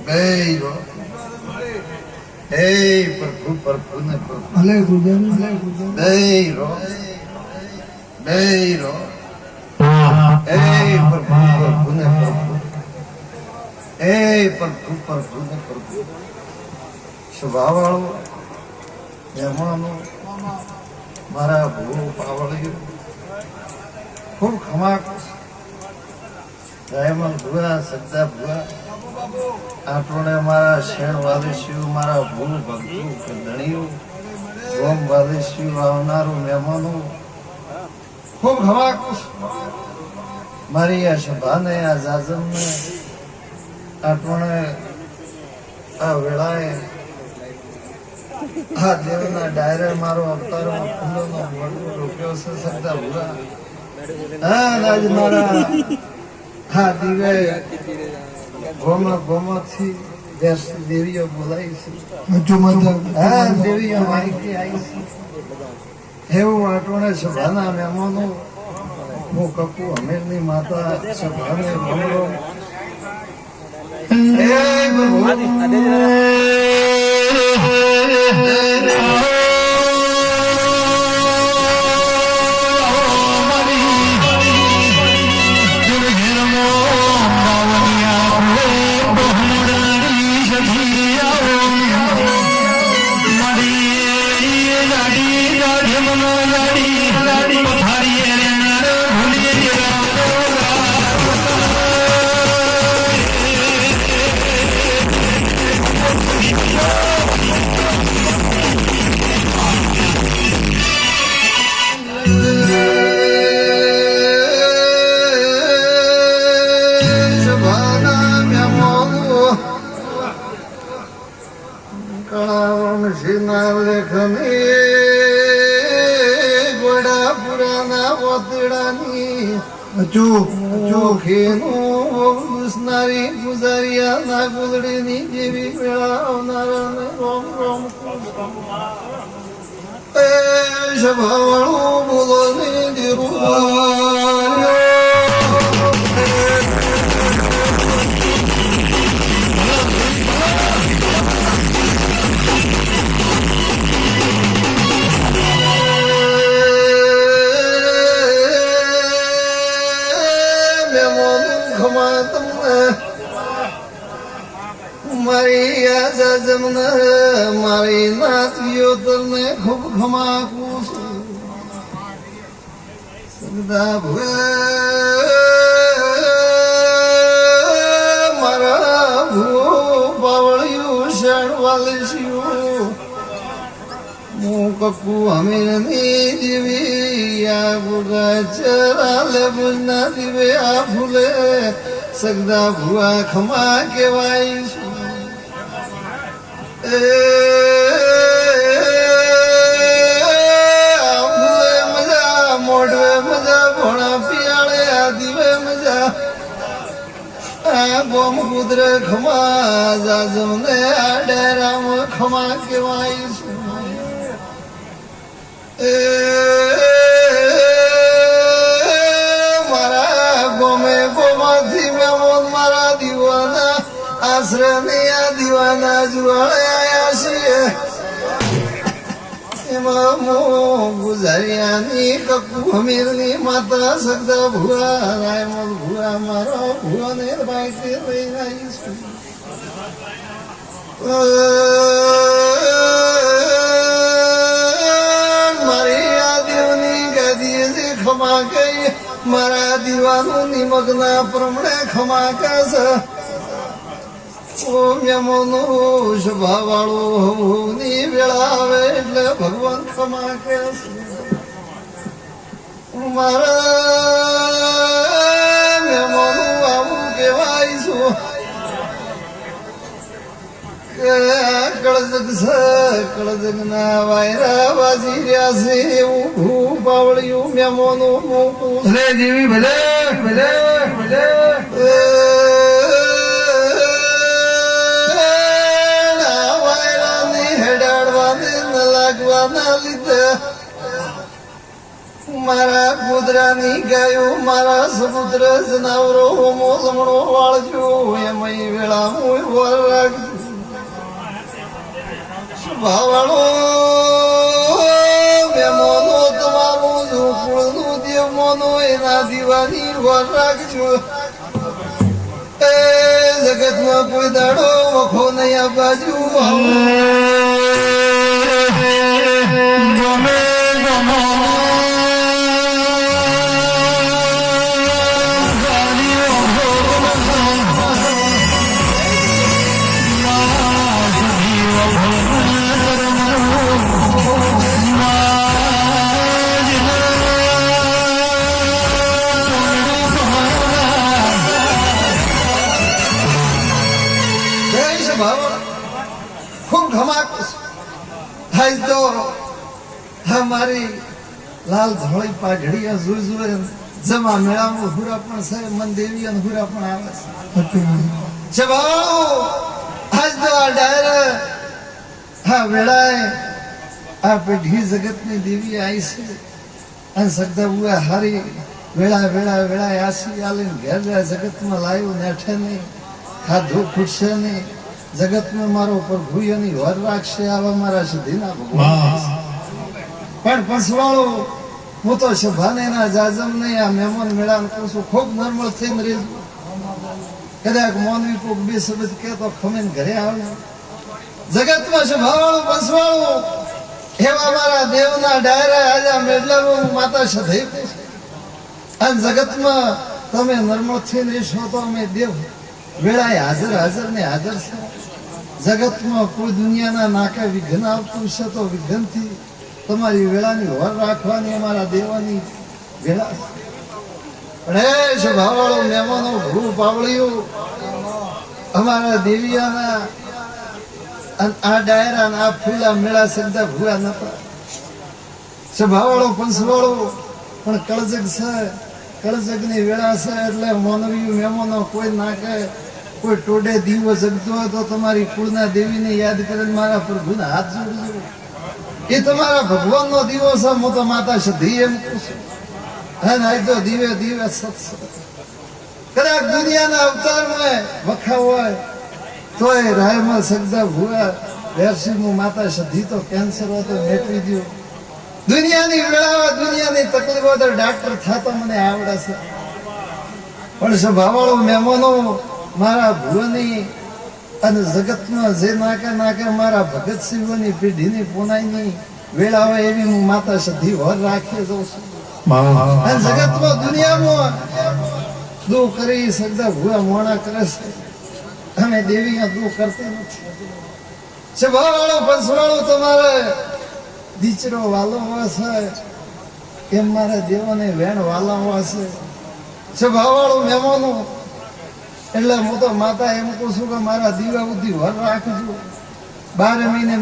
બેરો હે પ્રભુ પ્રભુ ને પ્રભુ ભલે ગુજર બેરો બેરો હે પ્રભુ પ્રભુ ને પ્રભુ હે પ્રભુ પ્રભુ ને પ્રભુ સ્વભાવવાળો મહેમાનો મારા ભૂ પાવળિયું ખૂબ ખમાક દયામલ ભુવા સજ્જા ભુવા આટોણે મારા શેણ વાદેશિયું મારા ભૂ ભક્તું કે ધણીયું ગોમ વાદેશિયું આવનારું મહેમાનો ખૂબ ખમાક મારી આ સભાને આ જાજમને આટોણે આ વેળાએ આ દેવના ડાયરે મારો અવતારમાં ફૂલોનો વડલો રોક્યો છે સજ્જા ભુવા હા આજ મારા હા દિવે ગોમાંથી દેવીઓ બોલાવી છે હા દેવીઓ માહિતી આવી છે એવું આટોણે સભાના મહેમાનો હું કપુ અમીરની માતા સભાને બોલો જેવી રોમ રોમ સભાવાળું બોલો મારી આ જાજમને મારી નાતીઓ તને ખૂબ ખમાકું છું સગદા મારા ભૂ પાવળિયું શણવાલસ્યું હું કપુ અમીરની દેવી આ ગુગા ચરાલે ભુજના દીવે આ ફૂલે સગદા ભુવા ખમા કહેવાય છું મજા મોઢવે મજા ભોણા પિયાળે આ દીવે મજા આ બોમ કુદરે ખમા જાજમને આ ડેરામ ખમા કહેવાય છું મારા ગોમે ગોમાંથી મહેમાન મારા દીવાના આશરે ને આ દીવાના જુવાળે આયા છીએ એમાં હું ગુજારિયાની કપુ હમીરની માતા સગદા ભુવા રાયમલ ભુવા મારો ભુવાને બાઈકે લઈ આવીશું મારી આ દેવની ગાદીએ જે ખમા ગઈ મારા દીવાનું નિમગના પ્રમણે ખમા કાશે મહેમાનો સભાવાળો હોવાની વેળા આવે એટલે ભગવાન ખમા કે મારા મહેમાનો આવું કહેવાય છું કે કળજગ છે કળજગના વાયરા વાજી રહ્યા છે એવું ભૂ પાવળિયું મહેમાનો મોકું જેવી ભલે ભલે ભલે મારા કુદરાની ગાયો મારા સમુદ્ર જનાવરો મોલમણો વાળજો એમ વેળા હું વર ભાવાળો મેમોનો તમારું ઝૂંપડનું દેવ મોનો એના દીવાની વર રાખજો એ જગતમાં કોઈ દાડો વખો નહીં આ બાજુ ગમે ગમો ખૂબ ધમાક આજ તો મારી લાલ ધોળી પાઘડી જોઈ જોઈ જમા મેળામાં હુરા પણ છે મન દેવી અને હુરા પણ આવે છે આજ તો આ ડાયરે વેળાએ આ પેઢી જગતની દેવી આવી છે અને સગદા બુઆ હારી વેળા વેળા વેળાએ આસી આલીને ઘેર જગતમાં લાવ્યું નેઠે નહીં ખાધું ખૂટશે નહીં જગતમાં મારો પ્રભુની વર રાખશે આવા મારા સુધીના ભગવાન પણ પંચવાળો હું તો સભાને ના જાજમ નહીં આ મહેમાન મેળા કહું છું ખૂબ નર્મળ થઈને રહેજો કદાચ મોનવી કોક બે શબ્દ કે તો ખમીને ઘરે આવે જગતમાં સભાવાળું પંચવાળું એવા મારા દેવના ડાયરા આજા મેડલામાં હું માતા સધઈ અને જગતમાં તમે નર્મળ થઈને રહેશો તો અમે દેવ વેળાએ હાજર હાજર ને હાજર છે જગતમાં કોઈ દુનિયાના નાકે વિઘ્ન આવતું છે તો વિઘ્નથી તમારી વેળાની વર રાખવાની અમારા દેવાની વેળા પણ એ સ્વભાવવાળો મહેમાનો ભૂ પાવળિયું અમારા દેવિયાના આ ડાયરા આ ફૂલા મેળા શબ્દ ભૂયા નતા સ્વભાવવાળો પંચવાળો પણ કળજગ છે કળજગની વેળા છે એટલે માનવી મહેમાનો કોઈ નાકે કોઈ ટોડે દીવો જગતો હોય તો તમારી કુળના દેવીને યાદ કરીને મારા પ્રભુના હાથ જોડજો એ તમારા ભગવાનનો દીવો છે હું તો માતા સધી એમ કહું છું અને આજ તો દીવે દીવે સત્સંગ કદાચ દુનિયાના અવતારમાં વખા હોય તોય રાયમાં સગદા ભૂવા વેરસી માતા સધી તો કેન્સર હોય તો મેટવી દો દુનિયાની વેળાવા દુનિયાની તકલીફો તો ડાક્ટર થતો મને આવડે છે પણ સ્વભાવવાળો મહેમાનો મારા ભુવાની અને જગતમાં જે નાકે નાકે મારા ભગત શિવની પેઢીની પુનાઈની વેળા હોય એવી હું માતા સધી વર રાખી દઉં છું અને જગતમાં દુનિયામાં દુઃખ કરી સગદા ભુવા મોણા કરે છે અમે દેવી દુઃખ કરતી નથી સ્વભાવવાળો પંચવાળો તમારે દીચરો વાલો છે એમ મારા દેવોને વેણ વાલા છે સ્વભાવવાળું મહેમાનો એટલે હું તો માતા એમ કહું છું કે મારા દીવા બુદ્ધિ વર રાખજો 12 મહિને